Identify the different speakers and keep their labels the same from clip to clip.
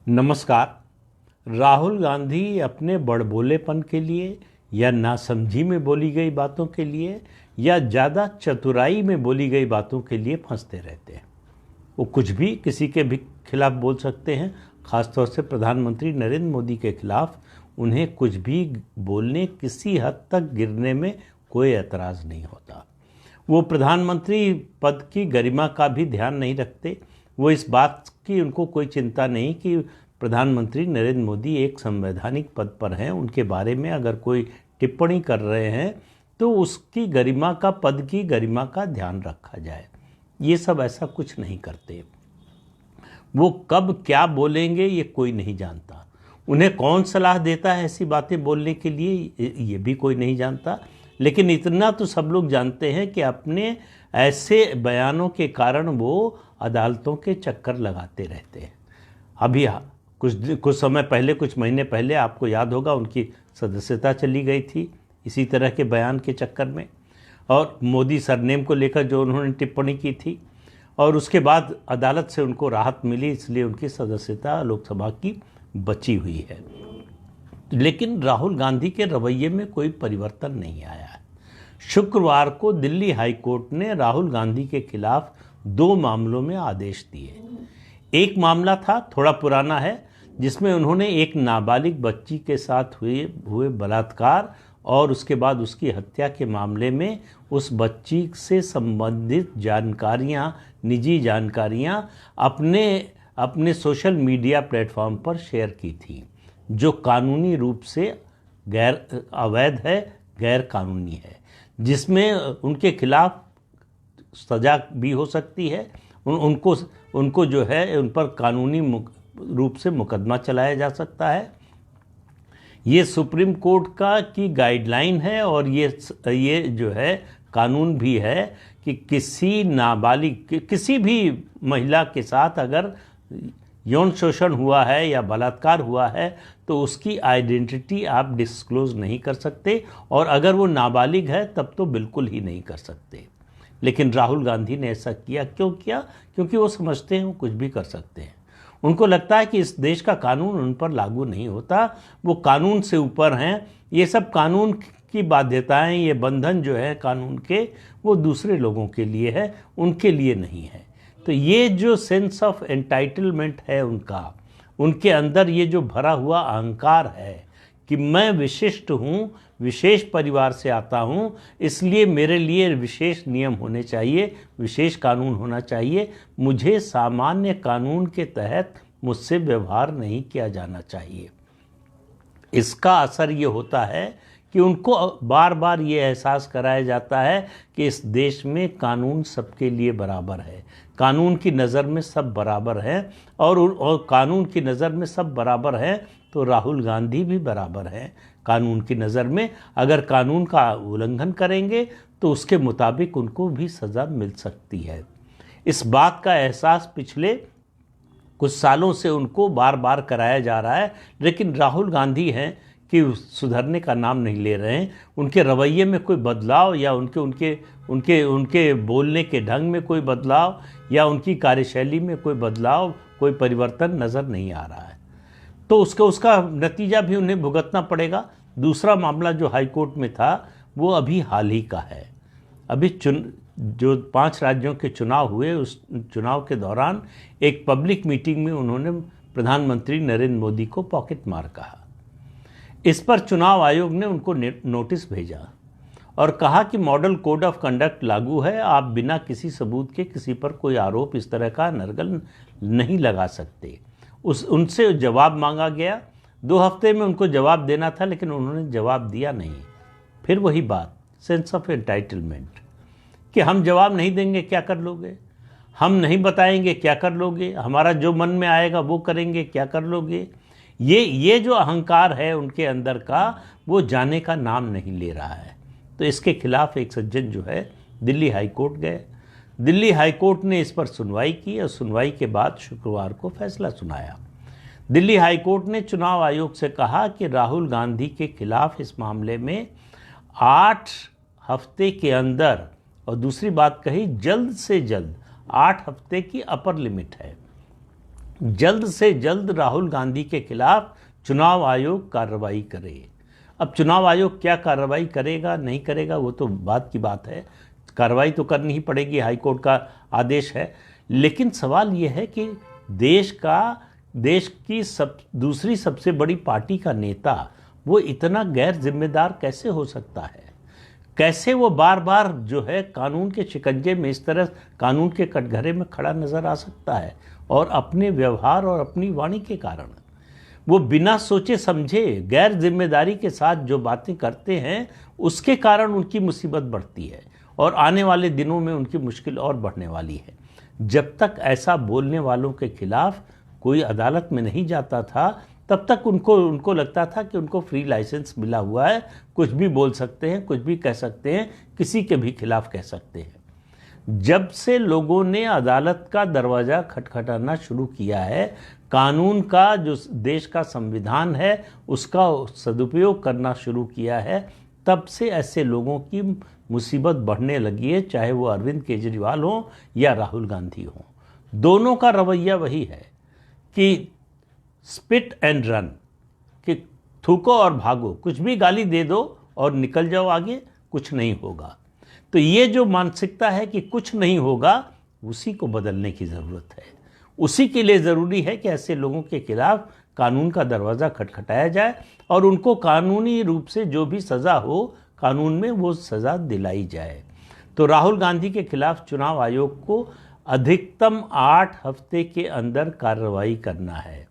Speaker 1: नमस्कार। राहुल गांधी अपने बड़बोलेपन के लिए या नासमझी में बोली गई बातों के लिए या ज़्यादा चतुराई में बोली गई बातों के लिए फंसते रहते हैं। वो कुछ भी किसी के भी खिलाफ बोल सकते हैं, ख़ासतौर से प्रधानमंत्री नरेंद्र मोदी के खिलाफ उन्हें कुछ भी बोलने, किसी हद तक गिरने में कोई एतराज़ नहीं होता। वो प्रधानमंत्री पद की गरिमा का भी ध्यान नहीं रखते। वो इस बात की उनको कोई चिंता नहीं कि प्रधानमंत्री नरेंद्र मोदी एक संवैधानिक पद पर हैं, उनके बारे में अगर कोई टिप्पणी कर रहे हैं तो उसकी गरिमा का, पद की गरिमा का ध्यान रखा जाए। ये सब ऐसा कुछ नहीं करते। वो कब क्या बोलेंगे ये कोई नहीं जानता। उन्हें कौन सलाह देता है ऐसी बातें बोलने के लिए ये भी कोई नहीं जानता। लेकिन इतना तो सब लोग जानते हैं कि अपने ऐसे बयानों के कारण वो अदालतों के चक्कर लगाते रहते हैं। अभी कुछ समय पहले, कुछ महीने पहले आपको याद होगा उनकी सदस्यता चली गई थी इसी तरह के बयान के चक्कर में, और मोदी सरनेम को लेकर जो उन्होंने टिप्पणी की थी, और उसके बाद अदालत से उनको राहत मिली, इसलिए उनकी सदस्यता लोकसभा की बची हुई है। लेकिन राहुल गांधी के रवैये में कोई परिवर्तन नहीं आया है। शुक्रवार को दिल्ली हाई कोर्ट ने राहुल गांधी के खिलाफ 2 मामलों में आदेश दिए। एक मामला था, थोड़ा पुराना है, जिसमें उन्होंने एक नाबालिग बच्ची के साथ हुए बलात्कार और उसके बाद उसकी हत्या के मामले में उस बच्ची से संबंधित जानकारियां, निजी जानकारियां अपने सोशल मीडिया प्लेटफॉर्म पर शेयर की थी, जो कानूनी रूप से अवैध है, गैर कानूनी है, जिसमें उनके खिलाफ सजा भी हो सकती है। उनको जो है उन पर कानूनी रूप से मुकदमा चलाया जा सकता है। ये सुप्रीम कोर्ट की गाइडलाइन है और ये जो है कानून भी है कि किसी नाबालिग, किसी भी महिला के साथ अगर यौन शोषण हुआ है या बलात्कार हुआ है तो उसकी आइडेंटिटी आप डिस्क्लोज नहीं कर सकते, और अगर वो नाबालिग है तब तो बिल्कुल ही नहीं कर सकते। लेकिन राहुल गांधी ने ऐसा किया। क्यों किया? क्योंकि वो समझते हैं वो कुछ भी कर सकते हैं। उनको लगता है कि इस देश का कानून उन पर लागू नहीं होता, वो कानून से ऊपर हैं। ये सब कानून की बाध्यताएं, ये बंधन जो है कानून के, वो दूसरे लोगों के लिए है, उनके लिए नहीं है। तो ये जो सेंस ऑफ एंटाइटलमेंट है उनके अंदर ये जो भरा हुआ अहंकार है कि मैं विशिष्ट हूँ, विशेष परिवार से आता हूँ, इसलिए मेरे लिए विशेष नियम होने चाहिए, विशेष कानून होना चाहिए, मुझे सामान्य कानून के तहत मुझसे व्यवहार नहीं किया जाना चाहिए। इसका असर ये होता है कि उनको बार बार ये एहसास कराया जाता है कि इस देश में कानून सबके लिए बराबर है, कानून की नज़र में सब बराबर हैं, और कानून की नज़र में सब बराबर हैं तो राहुल गांधी भी बराबर हैं कानून की नज़र में। अगर कानून का उल्लंघन करेंगे तो उसके मुताबिक उनको भी सज़ा मिल सकती है। इस बात का एहसास पिछले कुछ सालों से उनको बार बार कराया जा रहा है, लेकिन राहुल गांधी हैं कि सुधरने का नाम नहीं ले रहे हैं। उनके रवैये में कोई बदलाव या उनके बोलने के ढंग में कोई बदलाव या उनकी कार्यशैली में कोई बदलाव, कोई परिवर्तन नज़र नहीं आ रहा है। तो उसका नतीजा भी उन्हें भुगतना पड़ेगा। दूसरा मामला जो हाई कोर्ट में था वो अभी हाल ही का है। अभी जो 5 राज्यों के चुनाव हुए, उस चुनाव के दौरान एक पब्लिक मीटिंग में उन्होंने प्रधानमंत्री नरेंद्र मोदी को पॉकेट मार कहा। इस पर चुनाव आयोग ने उनको नोटिस भेजा और कहा कि मॉडल कोड ऑफ कंडक्ट लागू है, आप बिना किसी सबूत के किसी पर कोई आरोप इस तरह का नरगल नहीं लगा सकते। उनसे जवाब मांगा गया, 2 हफ्ते में उनको जवाब देना था, लेकिन उन्होंने जवाब दिया नहीं। फिर वही बात, सेंस ऑफ एंटाइटलमेंट, कि हम जवाब नहीं देंगे क्या कर लोगे, हम नहीं बताएंगे क्या कर लोगे, हमारा जो मन में आएगा वो करेंगे क्या कर लोगे। ये जो अहंकार है उनके अंदर का, वो जाने का नाम नहीं ले रहा है। तो इसके खिलाफ एक सज्जन जो है दिल्ली हाई कोर्ट गए। दिल्ली हाई कोर्ट ने इस पर सुनवाई की और सुनवाई के बाद शुक्रवार को फैसला सुनाया। दिल्ली हाई कोर्ट ने चुनाव आयोग से कहा कि राहुल गांधी के खिलाफ इस मामले में 8 हफ्ते के अंदर, और दूसरी बात कही जल्द से जल्द, 8 हफ्ते की अपर लिमिट है, जल्द से जल्द राहुल गांधी के खिलाफ चुनाव आयोग कार्रवाई करे। अब चुनाव आयोग क्या कार्रवाई करेगा नहीं करेगा वो तो बात की बात है, कार्रवाई तो करनी ही पड़ेगी, हाईकोर्ट का आदेश है। लेकिन सवाल ये है कि देश की दूसरी सबसे बड़ी पार्टी का नेता वो इतना गैर जिम्मेदार कैसे हो सकता है? कैसे वो बार बार जो है कानून के शिकंजे में, इस तरह कानून के कटघरे में खड़ा नजर आ सकता है? और अपने व्यवहार और अपनी वाणी के कारण वो बिना सोचे समझे गैर जिम्मेदारी के साथ जो बातें करते हैं, उसके कारण उनकी मुसीबत बढ़ती है और आने वाले दिनों में उनकी मुश्किल और बढ़ने वाली है। जब तक ऐसा बोलने वालों के खिलाफ कोई अदालत में नहीं जाता था, तब तक उनको लगता था कि उनको फ्री लाइसेंस मिला हुआ है, कुछ भी बोल सकते हैं, कुछ भी कह सकते हैं, किसी के भी खिलाफ कह सकते हैं। जब से लोगों ने अदालत का दरवाज़ा खटखटाना शुरू किया है, कानून का जो देश का संविधान है उसका सदुपयोग करना शुरू किया है, तब से ऐसे लोगों की मुसीबत बढ़ने लगी है, चाहे वो अरविंद केजरीवाल हो या राहुल गांधी हो। दोनों का रवैया वही है कि स्पिट एंड रन, कि थूको और भागो, कुछ भी गाली दे दो और निकल जाओ आगे, कुछ नहीं होगा। तो ये जो मानसिकता है कि कुछ नहीं होगा, उसी को बदलने की ज़रूरत है। उसी के लिए ज़रूरी है कि ऐसे लोगों के खिलाफ कानून का दरवाज़ा खटखटाया जाए और उनको कानूनी रूप से जो भी सज़ा हो, कानून में वो सज़ा दिलाई जाए। तो राहुल गांधी के खिलाफ चुनाव आयोग को अधिकतम 8 हफ्ते के अंदर कार्रवाई करना है।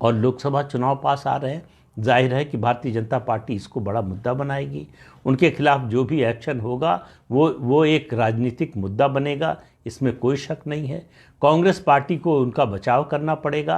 Speaker 1: और लोकसभा चुनाव पास आ रहे हैं, जाहिर है कि भारतीय जनता पार्टी इसको बड़ा मुद्दा बनाएगी। उनके खिलाफ जो भी एक्शन होगा वो एक राजनीतिक मुद्दा बनेगा, इसमें कोई शक नहीं है। कांग्रेस पार्टी को उनका बचाव करना पड़ेगा।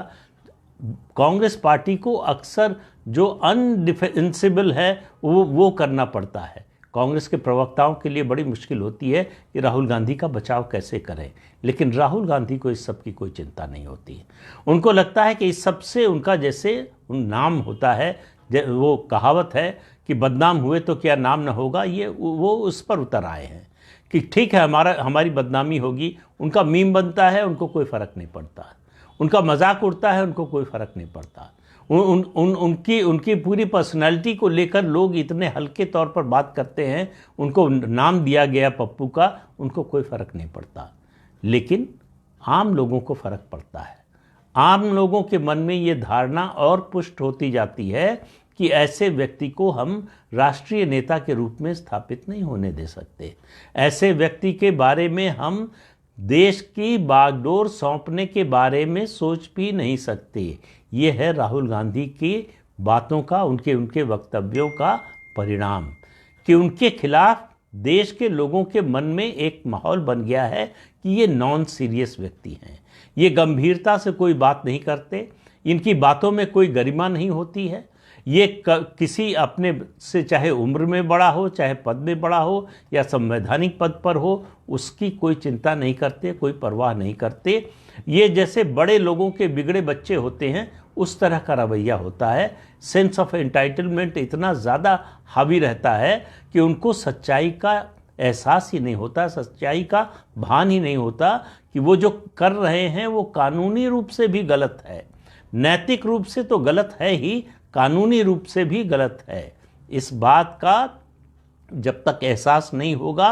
Speaker 1: कांग्रेस पार्टी को अक्सर जो अनडिफेंसिबल है वो करना पड़ता है। कांग्रेस के प्रवक्ताओं के लिए बड़ी मुश्किल होती है कि राहुल गांधी का बचाव कैसे करें, लेकिन राहुल गांधी को इस सब की कोई चिंता नहीं होती। उनको लगता है कि इस सब से उनका जैसे नाम होता है, वो कहावत है कि बदनाम हुए तो क्या नाम न होगा, ये वो उस पर उतर आए हैं कि ठीक है हमारी बदनामी होगी। उनका मीम बनता है, उनको कोई फ़र्क नहीं पड़ता। उनका मजाक उड़ता है, उनको कोई फ़र्क नहीं पड़ता। उनकी पूरी पर्सनालिटी को लेकर लोग इतने हल्के तौर पर बात करते हैं, उनको नाम दिया गया पप्पू का, उनको कोई फ़र्क नहीं पड़ता। लेकिन आम लोगों को फ़र्क पड़ता है। आम लोगों के मन में ये धारणा और पुष्ट होती जाती है कि ऐसे व्यक्ति को हम राष्ट्रीय नेता के रूप में स्थापित नहीं होने दे सकते। ऐसे व्यक्ति के बारे में हम देश की बागडोर सौंपने के बारे में सोच भी नहीं सकते। ये है राहुल गांधी की बातों का, उनके वक्तव्यों का परिणाम कि उनके खिलाफ देश के लोगों के मन में एक माहौल बन गया है कि ये नॉन सीरियस व्यक्ति हैं, ये गंभीरता से कोई बात नहीं करते, इनकी बातों में कोई गरिमा नहीं होती है, ये किसी अपने से चाहे उम्र में बड़ा हो, चाहे पद में बड़ा हो या संवैधानिक पद पर हो, उसकी कोई चिंता नहीं करते, कोई परवाह नहीं करते। ये जैसे बड़े लोगों के बिगड़े बच्चे होते हैं, उस तरह का रवैया होता है। सेंस ऑफ एंटाइटलमेंट इतना ज़्यादा हावी रहता है कि उनको सच्चाई का एहसास ही नहीं होता, सच्चाई का भान ही नहीं होता कि वो जो कर रहे हैं वो कानूनी रूप से भी गलत है, नैतिक रूप से तो गलत है ही, कानूनी रूप से भी गलत है। इस बात का जब तक एहसास नहीं होगा,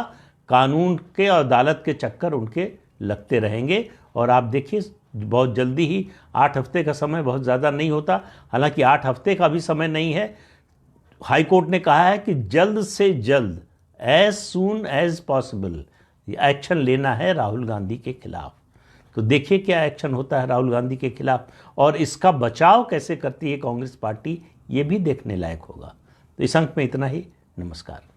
Speaker 1: कानून के और अदालत के चक्कर उनके लगते रहेंगे। और आप देखिए बहुत जल्दी ही, 8 हफ्ते का समय बहुत ज़्यादा नहीं होता, हालांकि 8 हफ्ते का भी समय नहीं है। हाई कोर्ट ने कहा है कि जल्द से जल्द, as soon as possible, action लेना है राहुल गांधी के खिलाफ। तो देखिए क्या एक्शन होता है राहुल गांधी के खिलाफ और इसका बचाव कैसे करती है कांग्रेस पार्टी, ये भी देखने लायक होगा। तो इस अंक में इतना ही। नमस्कार।